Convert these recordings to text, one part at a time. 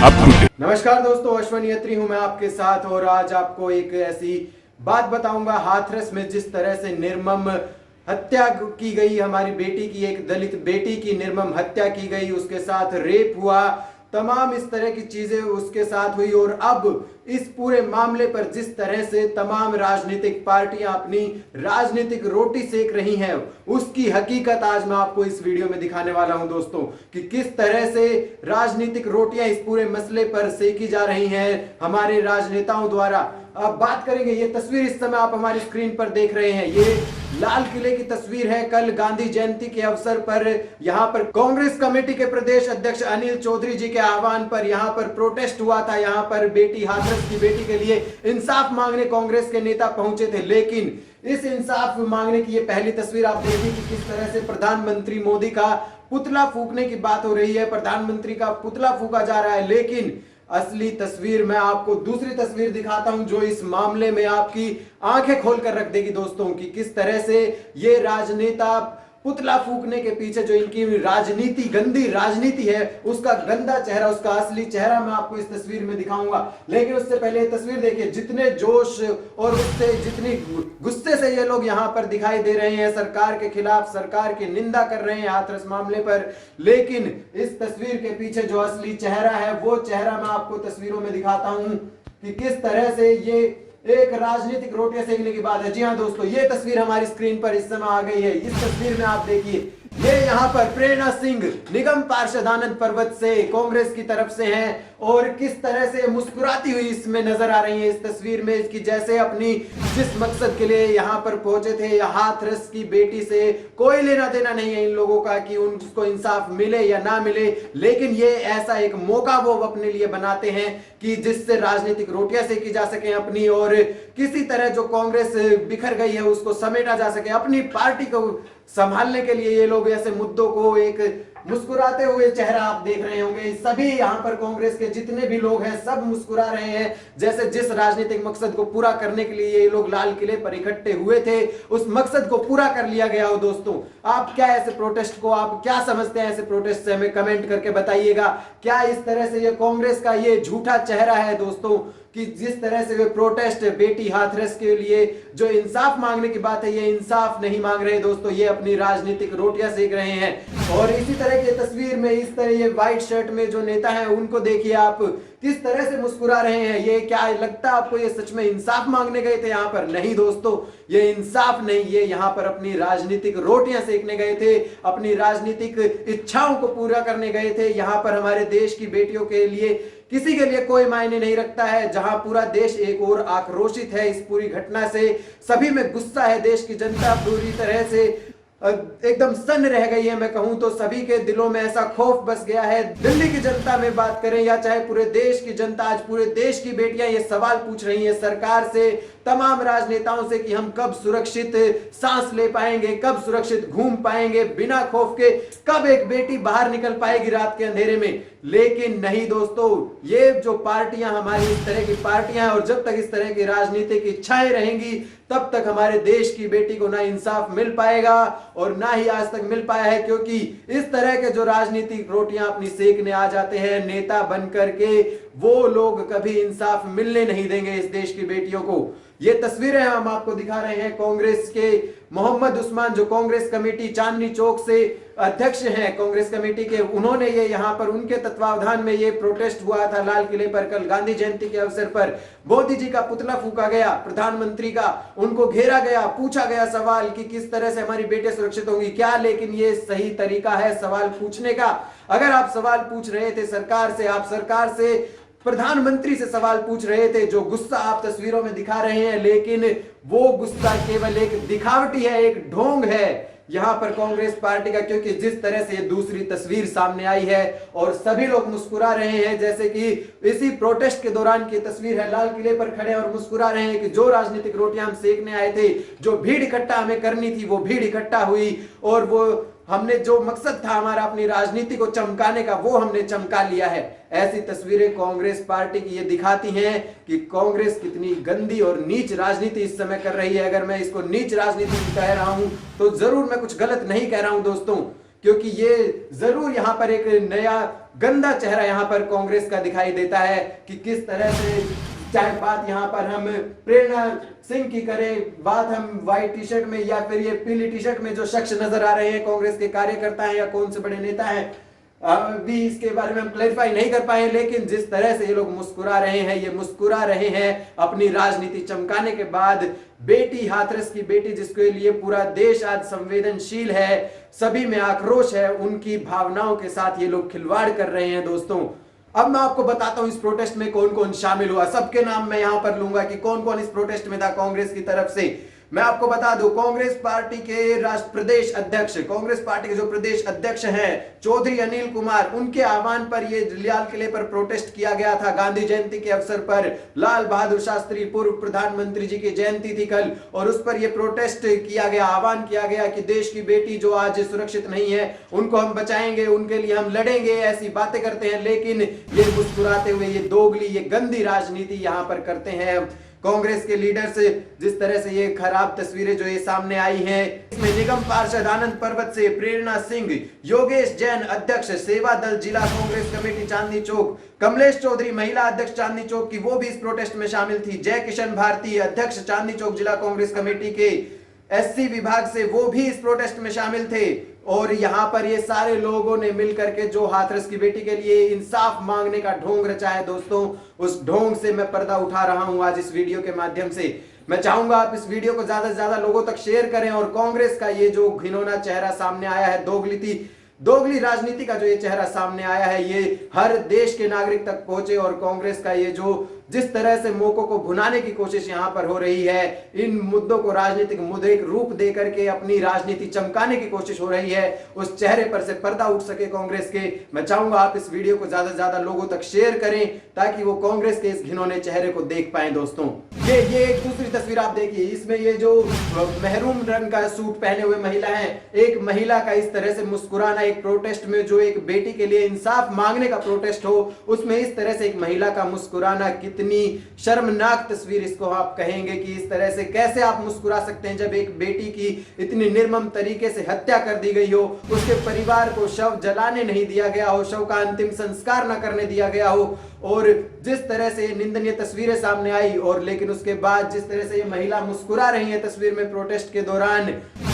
Up to date. नमस्कार दोस्तों, अश्वनी अत्री हूं मैं आपके साथ और आज आपको एक ऐसी बात बताऊंगा। हाथरस में जिस तरह से निर्मम हत्या की गई, हमारी बेटी की, एक दलित बेटी की निर्मम हत्या की गई, उसके साथ रेप हुआ, तमाम इस तरह की चीजें उसके साथ हुई। और अब इस पूरे मामले पर जिस तरह से तमाम राजनीतिक पार्टियां अपनी राजनीतिक रोटी सेक रही हैं, उसकी हकीकत आज मैं आपको इस वीडियो में दिखाने वाला हूं दोस्तों, कि किस तरह से राजनीतिक रोटियां इस पूरे मसले पर सेकी जा रही हैं हमारे राजनेताओं द्वारा। अब बात करेंगे, ये तस्वीर इस समय आप हमारी स्क्रीन पर देख रहे हैं, ये लाल किले की तस्वीर है। कल गांधी जयंती के अवसर पर यहां पर कांग्रेस कमेटी के प्रदेश अध्यक्ष अनिल चौधरी जी के आह्वान पर यहां पर प्रोटेस्ट हुआ था। यहां पर बेटी हाथरस की बेटी के लिए इंसाफ मांगने कांग्रेस के नेता पहुंचे थे, लेकिन इस इंसाफ मांगने की ये पहली तस्वीर आप देखिए कि किस तरह से प्रधानमंत्री मोदी का पुतला फूकने की बात हो रही है, प्रधानमंत्री का पुतला फूका जा रहा है। लेकिन असली तस्वीर मैं आपको दूसरी तस्वीर दिखाता हूं, जो इस मामले में आपकी आंखें खोलकर रख देगी दोस्तों, कि किस तरह से ये राजनेता पुतला फूकने के पीछे जो इनकी राजनीति, गंदी राजनीति है, उसका गंदा चेहरा, उसका असली चेहरा मैं आपको इस तस्वीर में दिखाऊंगा। लेकिन उससे पहले तस्वीर देखिए, जितने जोश और उससे जितनी गुस्से से ये लोग यहां पर दिखाई दे रहे हैं, सरकार के खिलाफ, सरकार की निंदा कर रहे हैं हाथरस मामले पर। लेकिन इस तस्वीर के पीछे जो असली चेहरा है, वो चेहरा मैं आपको तस्वीरों में दिखाता हूं कि किस तरह से ये एक राजनीतिक रोटियां सेकने की बात है। जी हां दोस्तों, ये तस्वीर हमारी स्क्रीन पर इस समय आ गई है। इस तस्वीर में आप देखिए, ये यहाँ पर प्रेरणा सिंह निगम पार्षद आनंद पर्वत से कांग्रेस की तरफ से हैं और किस तरह से मुस्कुराती हुई इसमें नजर आ रही है इस तस्वीर में, कि जैसे अपनी जिस मकसद के लिए यहाँ पर पहुंचे थे, हाथरस की बेटी से कोई लेना देना नहीं है इन लोगों का कि उनको इंसाफ मिले या ना मिले। लेकिन ये ऐसा एक मौका वो अपने लिए बनाते हैं कि जिससे राजनीतिक रोटियां सेकी जा सके अपनी, और किसी तरह जो कांग्रेस बिखर गई है उसको समेटा जा सके। अपनी पार्टी को संभालने के लिए ये लोग ऐसे मुद्दों को, एक मुस्कुराते हुए चेहरा आप देख रहे होंगे, सभी यहाँ पर कांग्रेस के जितने भी लोग हैं सब मुस्कुरा रहे हैं, जैसे जिस राजनीतिक मकसद को पूरा करने के लिए ये लोग लाल किले पर इकट्ठे हुए थे, उस मकसद को पूरा कर लिया गया हो। दोस्तों, आप क्या ऐसे प्रोटेस्ट को, आप क्या समझते हैं ऐसे प्रोटेस्ट से, हमें कमेंट करके बताइएगा। क्या इस तरह से ये कांग्रेस का ये झूठा चेहरा है दोस्तों, कि जिस तरह से वे प्रोटेस्ट बेटी हाथरस के लिए जो इंसाफ मांगने की बात है, ये इंसाफ नहीं मांग रहे दोस्तों, ये अपनी राजनीतिक रोटियां सेक रहे हैं। और इसी तरह की तस्वीर में इस तरह ये व्हाइट शर्ट में जो नेता है उनको देखिए आप, किस तरह से मुस्कुरा रहे हैं। ये क्या लगता है आपको, ये सच में इंसाफ मांगने गए थे यहाँ पर? नहीं दोस्तों, ये इंसाफ नहीं, ये यहाँ पर अपनी राजनीतिक रोटियां सेकने गए थे, अपनी राजनीतिक इच्छाओं को पूरा करने गए थे। यहाँ पर हमारे देश की बेटियों के लिए किसी के लिए कोई मायने नहीं रखता है। जहां पूरा देश एक और आक्रोशित है इस पूरी घटना से, सभी में गुस्सा है, देश की जनता पूरी तरह से एकदम सन्न रह गई है। मैं कहूं तो सभी के दिलों में ऐसा खौफ बस गया है। दिल्ली की जनता में बात करें या चाहे पूरे देश की जनता, आज पूरे देश की बेटियां ये सवाल पूछ रही हैं सरकार से, तमाम राजनेताओं से, कि हम कब सुरक्षित सांस ले पाएंगे, कब सुरक्षित घूम पाएंगे बिना खौफ के, कब एक बेटी बाहर निकल पाएगी रात के अंधेरे में। लेकिन नहीं दोस्तों, ये जो पार्टियां, हमारी इस तरह की पार्टियां हैं, और जब तक इस तरह की राजनीतिक इच्छाएं रहेंगी तब तक हमारे देश की बेटी को ना इंसाफ मिल पाएगा और ना ही आज तक मिल पाया है। क्योंकि इस तरह के जो राजनीतिक रोटियां अपनी सेकने आ जाते हैं नेता बन करके, वो लोग कभी इंसाफ मिलने नहीं देंगे इस देश की बेटियों को। ये तस्वीरें हम आपको दिखा रहे हैं कांग्रेस के मोहम्मद उस्मान, जो कांग्रेस कमेटी चांदनी चौक से अध्यक्ष हैं कांग्रेस कमेटी के, उन्होंने ये यहाँ पर उनके तत्वावधान में ये प्रोटेस्ट हुआ था लाल किले पर कल गांधी जयंती के अवसर पर। मोदी जी का पुतला फूका गया, प्रधानमंत्री का, उनको घेरा गया, पूछा गया सवाल कि किस तरह से हमारी बेटियां सुरक्षित होंगी क्या। लेकिन ये सही तरीका है सवाल पूछने का? अगर आप सवाल पूछ रहे थे सरकार से, आप सरकार से, प्रधानमंत्री से सवाल पूछ रहे थे, जो गुस्सा आप तस्वीरों में दिखा रहे हैं, लेकिन वो गुस्सा केवल एक दिखावटी है, एक ढोंग है यहां पर कांग्रेस पार्टी का। क्योंकि जिस तरह से ये दूसरी तस्वीर सामने आई है और सभी लोग मुस्कुरा रहे हैं, जैसे कि इसी प्रोटेस्ट के दौरान की तस्वीर है, लाल किले पर खड़े और मुस्कुरा रहे हैं कि जो राजनीतिक रोटियां हम सेकने आए थे, जो भीड़ इकट्ठा हमें करनी थी, वो भीड़ इकट्ठा हुई, और वो हमने जो मकसद था हमारा अपनी राजनीति को चमकाने का, वो हमने चमका लिया है। ऐसी तस्वीरें कांग्रेस पार्टी की ये दिखाती हैं कि कांग्रेस कितनी गंदी और नीच राजनीति इस समय कर रही है। अगर मैं इसको नीच राजनीति कह रहा हूं तो जरूर मैं कुछ गलत नहीं कह रहा हूं दोस्तों, क्योंकि ये जरूर यहाँ पर एक नया गंदा चेहरा यहाँ पर कांग्रेस का दिखाई देता है कि किस तरह से, चाहे बात यहाँ पर हम प्रेरणा सिंह की करें, बात हम व्हाइट टी शर्ट में या फिर ये पीली टी शर्ट में जो शख्स नजर आ रहे हैं कांग्रेस के कार्यकर्ता हैं या कौन से बड़े नेता हैं, अभी इसके बारे में हम क्लैरिफाई नहीं कर पाए, लेकिन जिस तरह से ये लोग मुस्कुरा रहे हैं, ये मुस्कुरा रहे हैं अपनी राजनीति चमकाने के बाद। बेटी, हाथरस की बेटी जिसके लिए पूरा देश आज संवेदनशील है, सभी में आक्रोश है, उनकी भावनाओं के साथ ये लोग खिलवाड़ कर रहे हैं दोस्तों। अब मैं आपको बताता हूं इस प्रोटेस्ट में कौन कौन शामिल हुआ, सबके नाम मैं यहां पर लूंगा कि कौन कौन इस प्रोटेस्ट में था कांग्रेस की तरफ से। मैं आपको बता दूं, कांग्रेस पार्टी के राष्ट्र प्रदेश अध्यक्ष, कांग्रेस पार्टी के जो प्रदेश अध्यक्ष हैं चौधरी अनिल कुमार, उनके आह्वान पर ये लाल किले पर प्रोटेस्ट किया गया था। गांधी जयंती के अवसर पर लाल बहादुर शास्त्री पूर्व प्रधानमंत्री जी की जयंती थी कल, और उस पर यह प्रोटेस्ट किया गया, आह्वान किया गया कि देश की बेटी जो आज सुरक्षित नहीं है उनको हम बचाएंगे, उनके लिए हम लड़ेंगे, ऐसी बातें करते हैं। लेकिन ये मुस्कुराते हुए ये दोगली, ये गंदी राजनीति यहां पर करते हैं कांग्रेस के लीडर्स। जिस तरह से ये खराब तस्वीरें जो ये सामने आई हैं, इसमें निगम पार्षद आनंद पर्वत से प्रेरणा सिंह, योगेश जैन अध्यक्ष सेवा दल जिला कांग्रेस कमेटी चांदनी चौक, कमलेश चौधरी महिला अध्यक्ष चांदनी चौक की, वो भी इस प्रोटेस्ट में शामिल थी, जय किशन भारती अध्यक्ष चांदनी चौक जिला कांग्रेस कमेटी के एससी विभाग से, वो भी इस प्रोटेस्ट में शामिल थे। और यहां पर ये सारे लोगों ने मिलकर के जो हाथरस की बेटी के लिए इंसाफ मांगने का ढोंग रचा है दोस्तों, उस ढोंग से मैं पर्दा उठा रहा हूं आज इस वीडियो के माध्यम से। मैं चाहूंगा आप इस वीडियो को ज्यादा से ज्यादा लोगों तक शेयर करें और कांग्रेस का ये जो घिनौना चेहरा सामने आया है, दोगली राजनीति का जो ये चेहरा सामने आया है, ये हर देश के नागरिक तक पहुंचे और कांग्रेस का ये जो जिस तरह से मौकों को भुनाने की कोशिश यहां पर हो रही है, इन मुद्दों को राजनीतिक मुद्दे रूप दे करके अपनी राजनीति चमकाने की कोशिश हो रही है, उस चेहरे पर से पर्दा उठ सके कांग्रेस के। मैं चाहूंगा आप इस वीडियो को ज्यादा से ज्यादा लोगों तक शेयर करें ताकि वो कांग्रेस के इस घिनौने चेहरे को देख पाए दोस्तों। ये एक दूसरी तस्वीर आप देखिए, इसमें ये जो मेहरून रंग का सूट पहने हुए महिला है, एक महिला का इस तरह से मुस्कुराना, एक प्रोटेस्ट में जो एक बेटी के लिए इंसाफ मांगने का प्रोटेस्ट हो, उसमें इस तरह से एक महिला का मुस्कुराना, कितनी शर्मनाक तस्वीर इसको आप कहेंगे कि इस तरह से कैसे आप मुस्कुरा सकते हैं जब एक बेटी की इतनी निर्मम तरीके से हत्या कर दी गई हो, उसके परिवार को शव जलाने नहीं दिया गया हो, शव का अंतिम संस्कार न करने दिया गया हो, और जिस तरह से ये निंदनीय तस्वीरें सामने आई, और लेकिन उसके बाद जिस तरह से ये महिला मुस्कुरा रही है तस्वीर में प्रोटेस्ट के दौरान,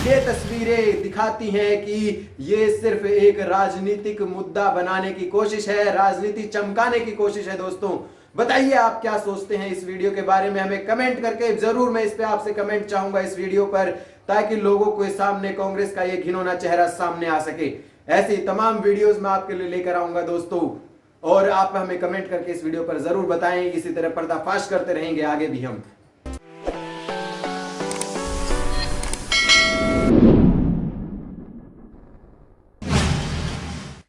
ये तस्वीरें दिखाती हैं कि ये सिर्फ एक राजनीतिक मुद्दा बनाने की कोशिश है, राजनीति चमकाने की कोशिश है दोस्तों। बताइए आप क्या सोचते हैं इस वीडियो के बारे में, हमें कमेंट करके जरूर, मैं इस पे आपसे कमेंट चाहूंगा इस वीडियो पर, ताकि लोगों को सामने कांग्रेस का ये घिनौना चेहरा सामने आ सके। ऐसी तमाम वीडियोस मैं आपके लिए लेकर आऊंगा दोस्तों, और आप हमें कमेंट करके इस वीडियो पर जरूर बताएं। इसी तरह पर्दाफाश करते रहेंगे आगे भी हम।